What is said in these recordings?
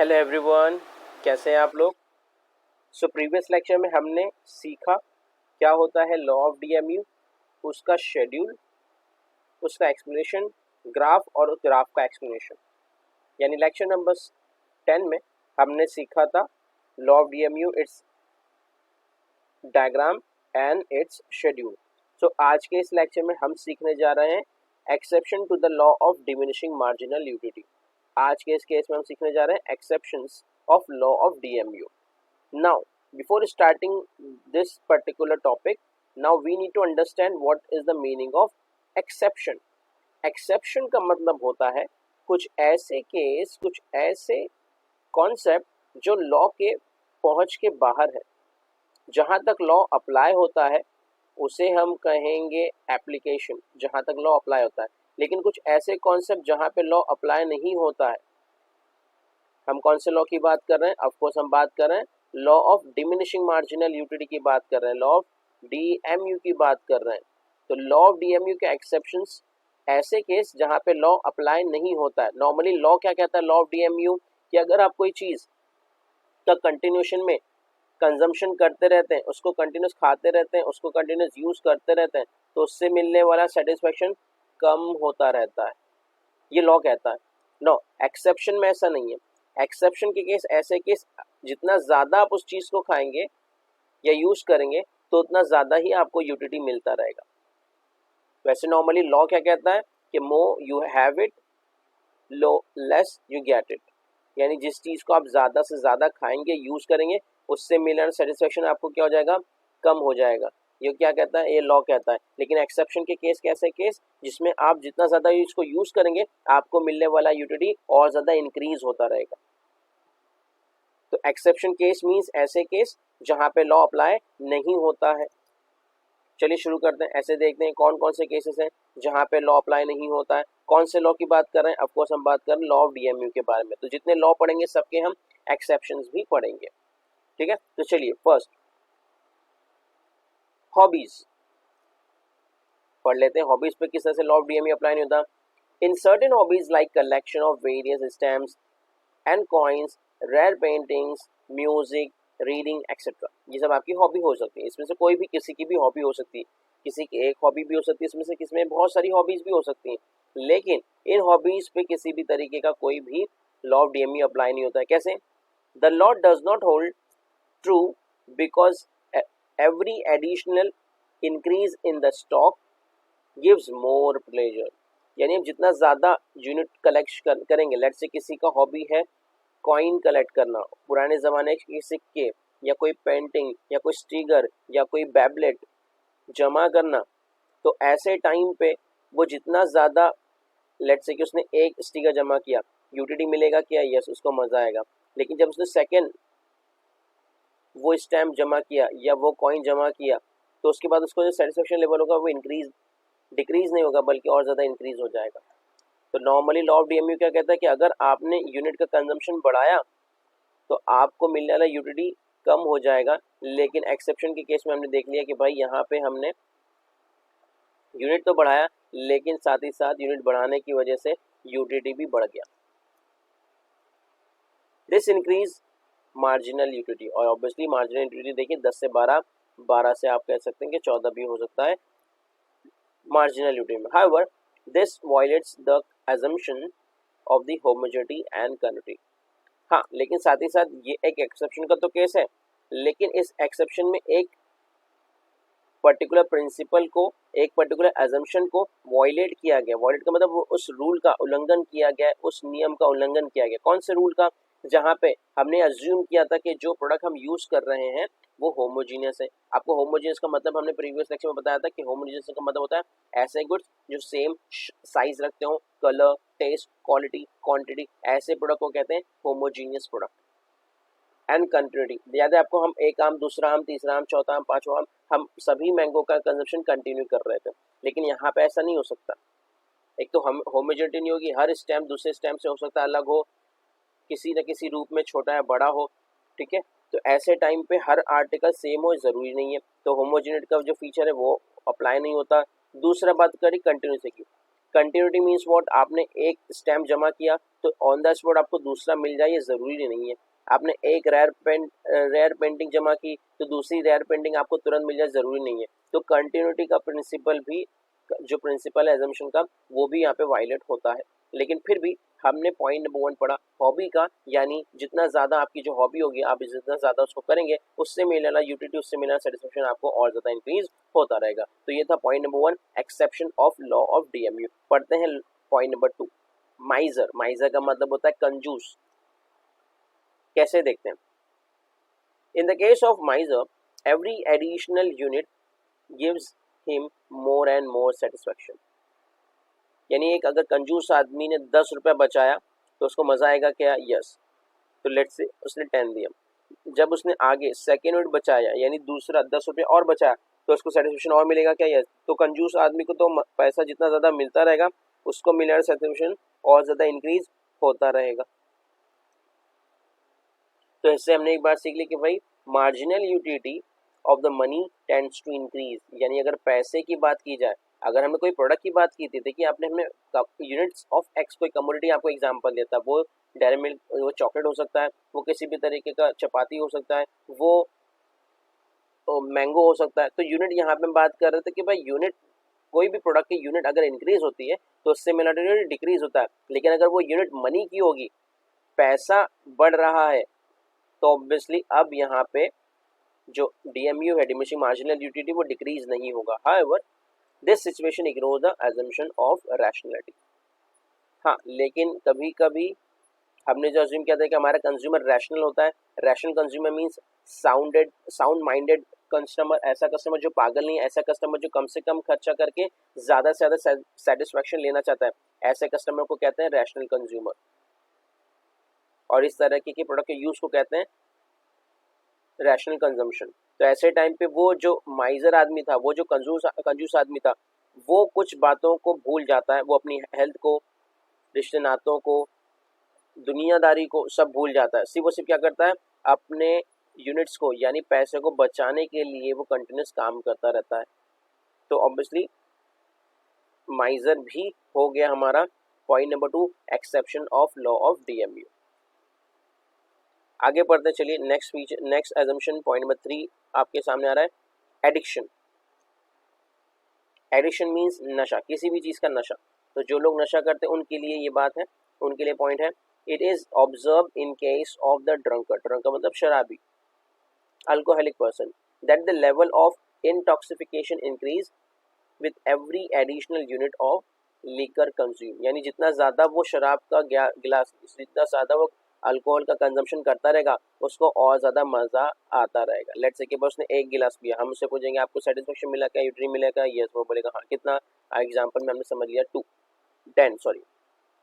Hello everyone, कैसे हैं आप लोग। प्रीवियस लेक्चर में हमने सीखा क्या होता है लॉ ऑफ डीएमयू, उसका शेड्यूल, उसका एक्सप्लेनेशन, ग्राफ और उस ग्राफ का एक्सप्लेनेशन। यानी लेक्चर नंबर 10 में हमने सीखा था law of DMU, it's diagram and it's schedule. आज के इस लेक्चर में हम सीखने जा रहे हैं exception to the law of diminishing marginal utility. आज के इस केस में हम सीखने जा रहे हैं exceptions of law of DMU. Now, before starting this particular topic, now we need to understand what is the meaning of exception. Exception का मतलब होता है कुछ ऐसे केस, कुछ ऐसे कॉन्सेप्ट जो लॉ के पहुंच के बाहर है। जहां तक लॉ अप्लाई होता है उसे हम कहेंगे एप्लीकेशन, जहां तक लॉ अप्लाई होता है। लेकिन कुछ ऐसे कॉन्सेप्ट जहां पे लॉ अप्लाई नहीं होता है, हम कौन से लॉ की बात कर रहे हैं? ऑफ कोर्स हम बात कर रहे हैं law of diminishing marginal utility की बात कर रहे हैं, लॉ ऑफ डीएमयू की बात कर रहे हैं। तो लॉ ऑफ डीएमयू के एक्सेप्शंस ऐसे केस जहां पे लॉ अप्लाई नहीं होता है। नॉर्मली लॉ क्या कहता है लॉ ऑफ डीएमयू कि अगर आप कोई चीज का कंटिन्यूशन में कंजम्पशन करते रहते हैं, उसको कंटिन्यूस खाते रहते हैं, उसको कंटिन्यूस यूज करते रहते हैं, तो उससे मिलने वाला सेटिस्फेक्शन कम होता रहता है, ये लॉ कहता है। नो, एक्सेप्शन में ऐसा नहीं है। एक्सेप्शन के केस ऐसे केस जितना ज़्यादा आप उस चीज़ को खाएंगे या यूज़ करेंगे तो उतना ज़्यादा ही आपको यूटिलिटी मिलता रहेगा। वैसे नॉर्मली लॉ क्या कहता है कि more you have it, low less you get it. यानी जिस चीज़ को आप ज़्यादा से ज़्यादा खाएंगे, यूज़ करेंगे, उससे मिलना सेटिस्फेक्शन आपको क्या हो जाएगा? कम हो जाएगा। ये क्या कहता है? ये लॉ कहता है। लेकिन एक्सेप्शन के केस कैसे केस जिसमें आप जितना ज़्यादा इसको यूज़ करेंगे आपको मिलने वाला यूटिलिटी और ज़्यादा इंक्रीज होता रहेगा। तो एक्सेप्शन केस मीन्स ऐसे केस जहां पे लॉ अप्लाई नहीं होता है। चलिए शुरू करते हैं। ऐसे देखते हैं कौन कौन से केसेस हैं जहां पे लॉ अप्लाई नहीं होता है। कौन से लॉ की बात कर रहे हैं? ऑफ कोर्स हम बात कर रहे हैं लॉ ऑफ डीएमयू के बारे में। तो जितने लॉ पढ़ेंगे सबके हम एक्सेप्शंस भी पढ़ेंगे, ठीक है। तो चलिए फर्स्ट हॉबीज पढ़ लेते हैं। हॉबीज पे किस तरह से लॉ ऑफ डीएमयू अप्लाई नहीं होता। In certain hobbies like collection of various stamps and coins, rare paintings, music, reading etcetera, ये सब आपकी हॉबी हो सकती है। इसमें से कोई भी किसी की भी हॉबी हो सकती है। किसी की एक हॉबी भी हो सकती है, इसमें से किसी में बहुत सारी हॉबीज भी हो सकती हैं। लेकिन इन हॉबीज पे किसी भी तरीके का कोई भी लॉ ऑफ डीएमयू अप्लाई नहीं होता है। कैसे? The law does not hold true because every additional increase in the stock gives more pleasure. यानी हम जितना ज़्यादा यूनिट कलेक्ट करेंगे, लेट्स से किसी का हॉबी है कॉइन कलेक्ट करना, पुराने ज़माने के सिक्के या कोई पेंटिंग या कोई स्टिकर या कोई बैबलेट जमा करना, तो ऐसे टाइम पे वो जितना ज़्यादा, लेट्स से कि उसने एक स्टिकर जमा किया, यूटिलिटी मिलेगा क्या? यस, उसको मज़ा आएगा। लेकिन जब उसने सेकेंड वो स्टैम्प जमा किया या वो कॉइन जमा किया, तो उसके बाद उसको जो सेटिस्फेक्शन लेवल होगा वो डिक्रीज नहीं होगा बल्कि और ज़्यादा इंक्रीज हो जाएगा। तो नॉर्मली लॉ ऑफ डीएमयू क्या कहता है कि अगर आपने यूनिट का कंजम्पशन बढ़ाया तो आपको मिलने वाला यूटिलिटी कम हो जाएगा। लेकिन एक्सेप्शन के केस में हमने देख लिया कि भाई यहाँ पे हमने यूनिट तो बढ़ाया लेकिन साथ ही साथ यूनिट बढ़ाने की वजह से यूटिलिटी भी बढ़ गया। दिस इंक्रीज मार्जिनल यूटिलिटी, और ऑब्वियसली मार्जिनल यूटिलिटी देखिए 10 से 12, 12 से आप कह सकते हैं कि 14 भी हो सकता है मार्जिनल यूटिलिटी में। However this violets the assumption of the homogeneity and continuity। हाँ, लेकिन साथ ही साथ ये एक एक्सेप्शन का तो केस है, लेकिन इस एक्सेप्शन में एक पर्टिकुलर प्रिंसिपल को, एक पर्टिकुलर एजम्पशन को वॉयलेट किया गया। वॉयलेट का मतलब वो उस रूल का उल्लंघन किया गया, उस नियम का उल्लंघन किया गया। कौन से रूल का? जहाँ पे हमने अज्यूम किया था कि जो प्रोडक्ट हम यूज कर रहे हैं वो होमोजीनियस है। आपको होमोजीनियस का मतलब हमने प्रीवियस लेक्चर में बताया था कि होमोजीनियस का मतलब होता है ऐसे गुड्स जो सेम साइज रखते हो, कलर, टेस्ट, क्वालिटी, क्वांटिटी, ऐसे प्रोडक्ट को कहते हैं होमोजीनियस प्रोडक्ट। एंड कंटिन्यूटी, याद है आपको, हम एक आम, दूसरा आम, तीसरा आम, चौथा आम, पांचवा आम, हम सभी मैंगो का कंजप्शन कंटिन्यू कर रहे थे। लेकिन यहाँ पे ऐसा नहीं हो सकता। एक तो हम होमोजेनिटी नहीं होगी, हर स्टैम्प दूसरे स्टैम्प से हो सकता है अलग हो, किसी न किसी रूप में छोटा या बड़ा हो, ठीक है। तो ऐसे टाइम पे हर आर्टिकल सेम हो ज़रूरी नहीं है, तो होमोजेनिटी का जो फीचर है वो अप्लाई नहीं होता। दूसरा बात करी कंटिन्यूटी की। कंटिन्यूटी मीन्स व्हाट, आपने एक स्टैम्प जमा किया तो ऑन द स्पॉट आपको दूसरा मिल जाए, ये ज़रूरी नहीं है। आपने एक रेयर पेंटिंग जमा की तो दूसरी रेयर पेंटिंग आपको तुरंत मिल जाए, ज़रूरी नहीं है। तो कंटिन्यूटी का प्रिंसिपल भी, जो प्रिंसिपल है एजम्पशन का, वो भी यहाँ पे वायलेट होता है। लेकिन फिर भी हमने पॉइंट नंबर 1 पढ़ा हॉबी का, यानी जितना ज़्यादा आपकी जो हॉबी होगी आप जितना ज़्यादा उसको करेंगे उससे मिलने वाला यूटिलिटी, उससे मिलने वाला सेटिस्फेक्शन आपको और ज़्यादा इंक्रीज होता रहेगा। तो ये था point number 1, exception of law of DMU. पढ़ते हैं पॉइंट नंबर 2, माइजर। माइजर का मतलब होता है कंजूस। कैसे देखते हैं? In the case of माइजर, every additional unit gives him more and more satisfaction. यानी एक अगर कंजूस आदमी ने 10 रुपये बचाया तो उसको मजा आएगा क्या? यस। तो लेट्स से उसने 10 दिया, जब उसने आगे सेकेंड यूनिट बचाया यानी दूसरा 10 रुपये और बचाया तो उसको सेटिस्फेक्शन और मिलेगा क्या? यस। तो कंजूस आदमी को तो पैसा जितना ज़्यादा मिलता रहेगा उसको मिलने सेटिस्फेक्शन और ज़्यादा इंक्रीज होता रहेगा। तो इससे हमने एक बात सीख ली कि भाई marginal utility of the money tends to increase. यानी अगर पैसे की बात की जाए, अगर हमने कोई प्रोडक्ट की बात की थी, देखिए आपने हमें यूनिट्स ऑफ एक्स कोई कमोडिटी आपको एग्जांपल देता है, वो डेयरी मिल्क, वो चॉकलेट हो सकता है, वो किसी भी तरीके का चपाती हो सकता है, वो मैंगो हो सकता है। तो यूनिट यहाँ पे हम बात कर रहे थे कि भाई यूनिट, कोई भी प्रोडक्ट की यूनिट अगर इंक्रीज होती है तो उससे मिलर यूनिट डिक्रीज होता है। लेकिन अगर वो यूनिट मनी की होगी, पैसा बढ़ रहा है, तो ऑब्वियसली अब यहाँ पे जो डीएमयू है, डिमिनिशिंग मार्जिनल यूटिलिटी, वो डिक्रीज नहीं होगा। However this situation ignore the assumption of rationality. हाँ, लेकिन कभी कभी हमने जो अज्यूम किया था कि हमारा कंज्यूमर रैशनल होता है। Rational consumer means sound minded customer, ऐसा कस्टमर जो पागल नहीं है, ऐसा कस्टमर जो कम से कम खर्चा करके ज़्यादा से ज़्यादा सेटिस्फैक्शन लेना चाहता है, ऐसे कस्टमर को कहते हैं रैशनल कंज्यूमर। और इस तरह के प्रोडक्ट के यूज़ को कहते हैं रैशनल कंजम्पशन। तो ऐसे टाइम पे वो जो माइजर आदमी था, वो जो कंजूस आदमी था, वो कुछ बातों को भूल जाता है। वो अपनी हेल्थ को, रिश्ते नातों को, दुनियादारी को सब भूल जाता है। सिर्फ वो सिर्फ क्या करता है, अपने यूनिट्स को यानी पैसे को बचाने के लिए वो कंटिन्यूस काम करता रहता है। तो ऑब्वियसली माइजर भी हो गया हमारा point number 2, exception of law of DMU. आगे पढ़ते चलिए नेक्स्ट एजम्पशन पॉइंट नंबर 3 आपके सामने आ रहा है, एडिक्शन। एडिक्शन मीन्स नशा, किसी भी चीज़ का नशा। तो जो लोग नशा करते हैं उनके लिए ये बात है, उनके लिए पॉइंट है। It is observe in case of the drunker मतलब शराबी, alcoholic person, that the level of intoxification increase with every additional unit of liquor consume. यानी जितना ज़्यादा वो शराब का गिलास, जितना ज़्यादा वो अल्कोहल का कंजम्पशन करता रहेगा उसको और ज़्यादा मज़ा आता रहेगा। लेट्स से कि बस उसने एक गिलास पिया, हम उससे पूछेंगे आपको सेटिस्फेक्शन मिला क्या, यूटिलिटी मिला क्या? यस। वो बोलेगा हाँ। कितना? एग्जाम्पल में हमने समझ लिया 10 सॉरी।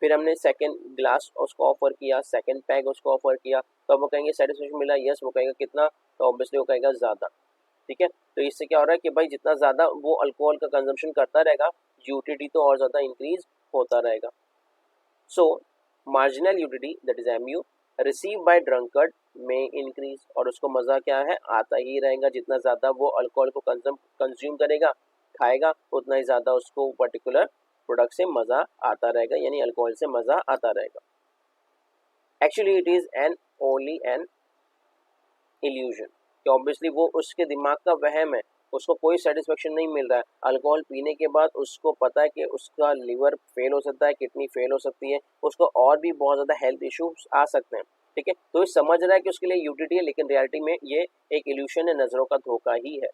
फिर हमने सेकंड ग्लास उसको ऑफर किया, सेकंड पैग उसको ऑफर किया, तो अब वो कहेंगे सेटिस्फेक्शन मिला, यस। वो कहेगा कितना? तो ऑब्वियसली वो कहेगा ज़्यादा। ठीक है। तो इससे क्या हो रहा है कि भाई जितना ज़्यादा वो अल्कोहल का कंजम्पशन करता रहेगा, यूटिलिटी तो और ज़्यादा इंक्रीज होता रहेगा। सो marginal utility that is MU receive by drunkard में इंक्रीज, और उसको मज़ा क्या है, आता ही रहेगा। जितना ज़्यादा वो अल्कोहल को कंज्यूम करेगा, खाएगा, उतना ही ज़्यादा उसको पर्टिकुलर प्रोडक्ट से मज़ा आता रहेगा, यानी अल्कोहल से मज़ा आता रहेगा। Actually it is an only an illusion, कि ऑब्वियसली वो उसके दिमाग का वहम है, उसको कोई सेटिस्फेक्शन नहीं मिल रहा है। अल्कोहल पीने के बाद उसको पता है कि उसका लिवर फेल हो सकता है, किडनी फेल हो सकती है, उसको और भी बहुत ज़्यादा हेल्थ इश्यूज आ सकते हैं। ठीक है। तो ये समझ रहा है कि उसके लिए यूटिलिटी है, लेकिन रियलिटी में ये एक इल्यूशन है, नज़रों का धोखा ही है।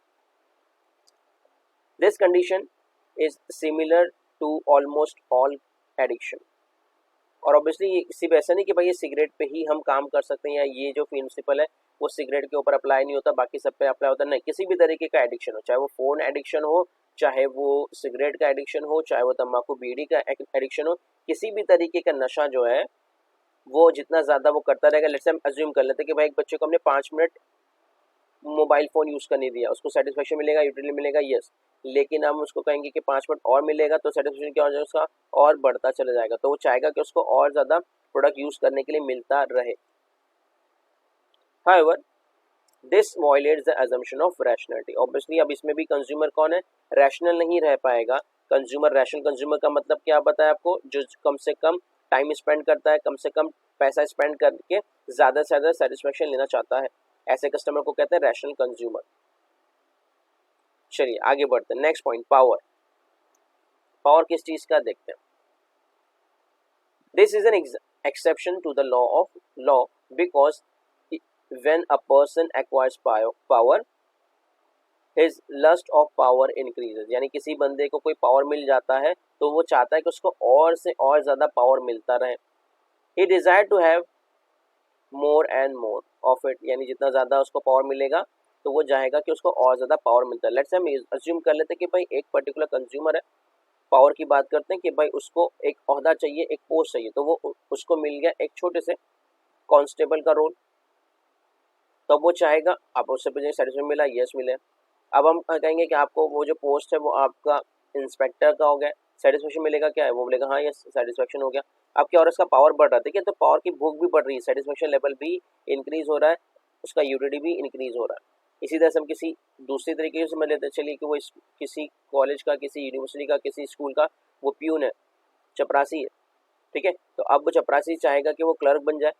This condition is similar to almost all addiction. और ऑब्वियसली ये सिर्फ ऐसा नहीं कि भाई ये सिगरेट पे ही हम काम कर सकते हैं, या ये जो प्रिंसिपल है वो सिगरेट के ऊपर अप्लाई नहीं होता, बाकी सब पे अप्लाई होता है। नहीं, किसी भी तरीके का एडिक्शन हो, चाहे वो फ़ोन एडिक्शन हो, चाहे वो सिगरेट का एडिक्शन हो, चाहे वो तम्बाकू बीड़ी का एडिक्शन हो, किसी भी तरीके का नशा जो है वो जितना ज़्यादा वो करता रहेगा। लेट्स से हम अज्यूम कर लेते हैं कि भाई एक बच्चे को हमने 5 मिनट मोबाइल फ़ोन यूज़ करने दिया, उसको सेटिस्फेक्शन मिलेगा, यूटिलिटी मिलेगा, यस। लेकिन हम उसको कहेंगे कि 5 मिनट और मिलेगा तो सेटिस्फेक्शन क्या हो जाएगा उसका, और बढ़ता चला जाएगा। तो वो चाहेगा कि उसको और ज़्यादा प्रोडक्ट यूज़ करने के लिए मिलता रहे। However this violets the assumption of rationality. Obviously अब इसमें भी कंज्यूमर कौन है, रैशनल नहीं रह पाएगा, कंज्यूमर, रैशनल कंज्यूमर का मतलब क्या बताया आपको, जो कम से कम टाइम स्पेंड करता है, कम से कम पैसा स्पेंड करके ज़्यादा से ज़्यादा सेटिस्फेक्शन लेना चाहता है, ऐसे कस्टमर को कहते हैं रैशनल कंज्यूमर। चलिए आगे बढ़ते हैं। Next point, power. पावर किस चीज़ का देखते हैं। This is an exception to the law because when a person acquires power his lust of power increases, यानी किसी बंदे को कोई पावर मिल जाता है तो वो चाहता है कि उसको और से और ज़्यादा पावर मिलता रहे। he desire to have more and more of it, यानी जितना ज़्यादा उसको पावर मिलेगा तो वो चाहेगा कि उसको और ज़्यादा पावर मिलता है। लेट्स हम अज्यूम कर लेते हैं कि भाई एक पर्टिकुलर कंज्यूमर है, पावर की बात करते हैं कि भाई उसको एक ओहदा चाहिए, एक पोस्ट चाहिए, तो वो उसको मिल गया एक छोटे से कांस्टेबल का रोल, तो अब वो चाहेगा, आप उससे पहले सेटिस्फेक्शन मिला, यस मिले। अब हम कहेंगे कि आपको वो जो पोस्ट है वो आपका इंस्पेक्टर का हो गया, सेटिस्फेक्शन मिलेगा क्या है, वो बोलेगा हाँ ये सेटिस्फेक्शन हो गया। अब क्या हो रहा है, उसका पावर बढ़ रहा है, ठीक है, तो पावर की भूख भी बढ़ रही है, सेटिस्फेक्शन लेवल भी इंक्रीज हो रहा है, उसका यूटिलिटी भी इंक्रीज हो रहा है। इसी तरह से हम किसी दूसरी तरीके से समझ लेते हैं, चलिए कि वो किसी कॉलेज का, किसी यूनिवर्सिटी का, किसी स्कूल का वो प्यून है, चपरासी है, ठीक है, तो अब वो चपरासी चाहेगा कि वो क्लर्क बन जाए,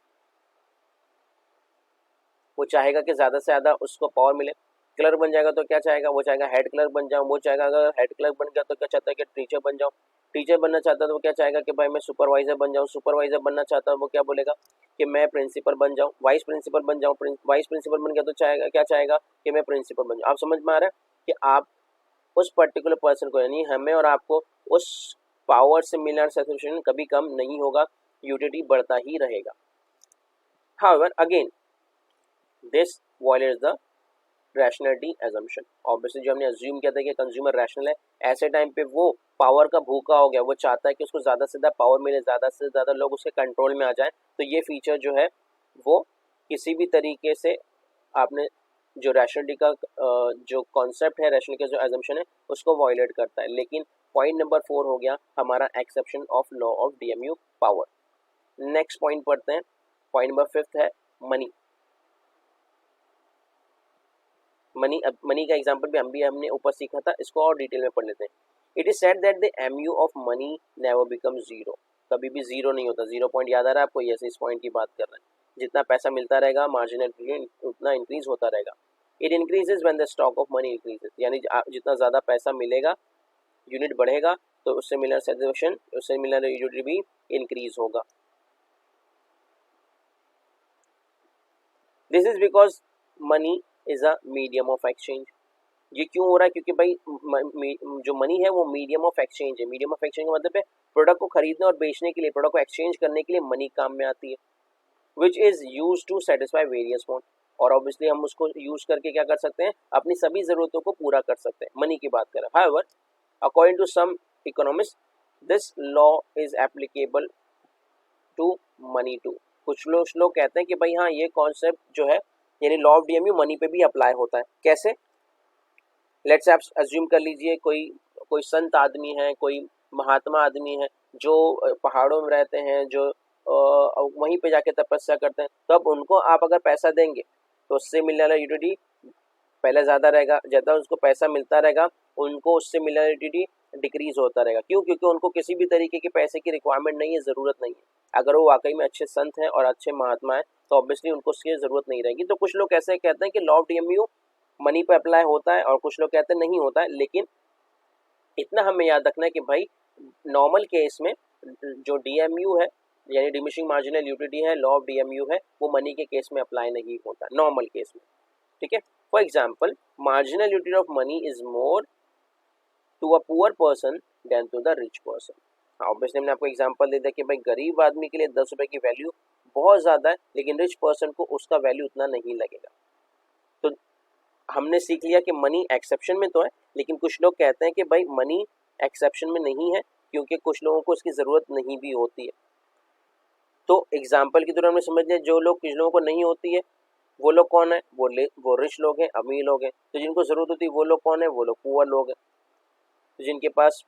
वो चाहेगा कि ज़्यादा से ज़्यादा उसको पावर मिले। क्लर्क बन जाएगा तो क्या चाहेगा, वो चाहेगा हेड क्लर्क बन जाऊँ, वो चाहेगा अगर हेड क्लर्क बन गया तो क्या चाहता है कि टीचर बन जाऊँ, टीचर बनना चाहता है तो वो क्या चाहेगा कि भाई मैं सुपरवाइजर बन जाऊँ, सुपरवाइजर बनना चाहता है वो क्या बोलेगा कि मैं प्रिंसिपल बन जाऊँ, वाइस प्रिंसिपल बन जाऊँ, वाइस प्रिंसिपल बन गया तो चाहेगा, क्या चाहेगा कि मैं प्रिंसिपल बन जाऊँ। आप समझ में आ रहा है कि आप उस पर्टिकुलर पर्सन को, यानी हमें और आपको उस पावर से मिलना सेटिस्फेक्शन कभी कम नहीं होगा, यूटिलिटी बढ़ता ही रहेगा। However again this violets the rationality assumption. Obviously जो हमने अज्यूम किया था कि कंज्यूमर रैशनल है, ऐसे टाइम पे वो पावर का भूखा हो गया, वो चाहता है कि उसको ज़्यादा से ज़्यादा पावर मिले, ज़्यादा से ज़्यादा लोग उसके कंट्रोल में आ जाए, तो ये फीचर जो है वो किसी भी तरीके से आपने जो रैशनलिटी का जो कॉन्सेप्ट है, रैशनल का जो एजम्पशन है उसको वायलेट करता है। लेकिन पॉइंट नंबर 4 हो गया हमारा exception of law of DMU power. Next point पढ़ते हैं, पॉइंट नंबर 5 है मनी। मनी का एग्जांपल भी हमने ऊपर सीखा था, इसको और डिटेल में पढ़ लेते हैं। It is said that the MU of money never become zero, कभी भी जीरो नहीं होता। 0 पॉइंट याद आ रहा है आपको, यस इस पॉइंट की बात कर रहे हैं। जितना पैसा मिलता रहेगा मार्जिनल उतना इंक्रीज होता रहेगा। It increases when the stock of money increases, यानी जितना ज़्यादा पैसा मिलेगा, यूनिट बढ़ेगा, तो उससे मिलर सेटिस्फेक्शन, उससे मिलर यूटिलिटी भी इंक्रीज होगा। This is because money is a medium of exchange. ये क्यों हो रहा है, क्योंकि भाई जो मनी है वो मीडियम ऑफ एक्सचेंज है। मीडियम ऑफ एक्सचेंज का मतलब है प्रोडक्ट को खरीदने और बेचने के लिए, प्रोडक्ट को एक्सचेंज करने के लिए मनी काम में आती है, which is use to satisfy various want. और ऑब्वियसली हम उसको यूज करके क्या कर सकते हैं, अपनी सभी जरूरतों को पूरा कर सकते हैं। मनी की बात करें, however according to some economist this law is applicable to money too. कुछ लोग कहते हैं कि भाई हाँ ये कॉन्सेप्ट जो है, यानी लॉ ऑफ DMU मनी पे भी अप्लाई होता है। कैसे, लेट्स आप अज्यूम कर लीजिए कोई संत आदमी है, कोई महात्मा आदमी है जो पहाड़ों में रहते हैं, जो वहीं पे जाके तपस्या करते हैं, तो अब उनको आप अगर पैसा देंगे तो उससे मिलने वाला यूटिलिटी पहले ज़्यादा रहेगा, ज़्यादा उसको पैसा मिलता रहेगा, उनको उससे मिलने वाला यूटिलिटी डिक्रीज होता रहेगा। क्यों, क्योंकि उनको किसी भी तरीके के पैसे की रिक्वायरमेंट नहीं है, ज़रूरत नहीं है। अगर वो वाकई में अच्छे संत हैं और अच्छे महात्मा हैं तो ऑब्वियसली उनको उसकी ज़रूरत नहीं रहेगी। तो कुछ लोग ऐसे कहते हैं कि लॉ ऑफ DMU मनी पे अप्लाई होता है और कुछ लोग कहते हैं नहीं होता है। लेकिन इतना हमें याद रखना है कि भाई नॉर्मल केस में जो DMU है, यानी डिमिनिशिंग मार्जिनल यूटिलिटी है, लॉ ऑफ DMU है, वो मनी के केस में अप्लाई नहीं होता नॉर्मल केस में, ठीक है। For example marginal utility of money is more to a poor person than to the rich person. Obviously हमने आपको एग्जांपल दे दिया कि भाई गरीब आदमी के लिए 10 रुपए की वैल्यू बहुत ज़्यादा है, लेकिन रिच पर्सन को उसका वैल्यू उतना नहीं लगेगा। तो हमने सीख लिया कि मनी एक्सेप्शन में तो है, लेकिन कुछ लोग कहते हैं कि भाई मनी एक्सेप्शन में नहीं है क्योंकि कुछ लोगों को इसकी ज़रूरत नहीं भी होती है। तो एग्जाम्पल की तरह हमने समझ लिया जो लोग कुछ लोगों को नहीं होती है वो लोग कौन है, वो रिच लोग हैं, अमीर लोग हैं। तो जिनको ज़रूरत होती है वो लोग कौन है, वो लोग पुअर लोग हैं, तो जिनके पास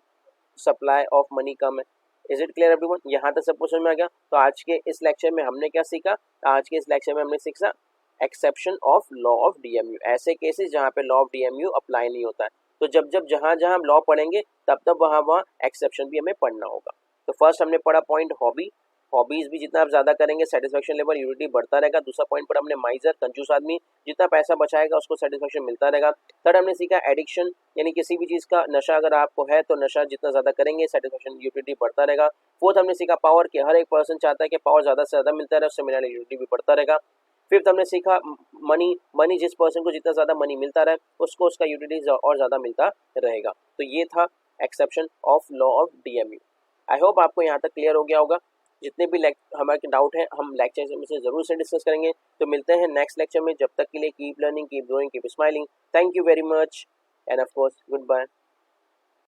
सप्लाई ऑफ मनी कम है। इज इट क्लियर एवरीवन, यहाँ तक सब कुछ समझ में आ गया। तो आज के इस लेक्चर में हमने क्या सीखा, आज के इस लेक्चर में हमने सीखा exception of law of DMU, ऐसे केसेस जहाँ पे लॉ ऑफ DMU अप्लाई नहीं होता है। तो जब जब जहाँ जहाँ हम लॉ पढ़ेंगे तब तब वहाँ वहाँ एक्सेप्शन भी हमें पढ़ना होगा। तो फर्स्ट हमने पढ़ा पॉइंट हॉबी, हॉबीज भी जितना आप ज़्यादा करेंगे सेटिस्फेक्शन लेवल यूटिलिटी बढ़ता रहेगा। दूसरा पॉइंट पर हमने माइजर, कंजूस आदमी, जितना पैसा बचाएगा उसको सेटिस्फेक्शन मिलता रहेगा। थर्ड हमने सीखा एडिक्शन, यानी किसी भी चीज़ का नशा अगर आपको है तो नशा जितना ज़्यादा करेंगे सेटिस्फेक्शन यूटिलिटी बढ़ता रहेगा। फोर्थ हमने सीखा पावर, कि हर एक पर्सन चाहता है कि पावर ज़्यादा से ज़्यादा मिलता रहे, उससे मिलने वाली यूटिलिटी भी बढ़ता रहेगा। फिफ्थ हमने सीखा मनी, मनी जिस पर्सन को जितना ज़्यादा मनी मिलता रहे उसको उसका यूटिलिटी और ज़्यादा मिलता रहेगा। तो ये था exception of law of DMU. I hope आपको यहाँ तक क्लियर हो गया होगा। जितने भी हमारे डाउट हैं हम लेक्चर में से ज़रूर से डिस्कस करेंगे। तो मिलते हैं नेक्स्ट लेक्चर में, जब तक के लिए keep learning, keep growing, keep smiling. Thank you very much and of course good bye.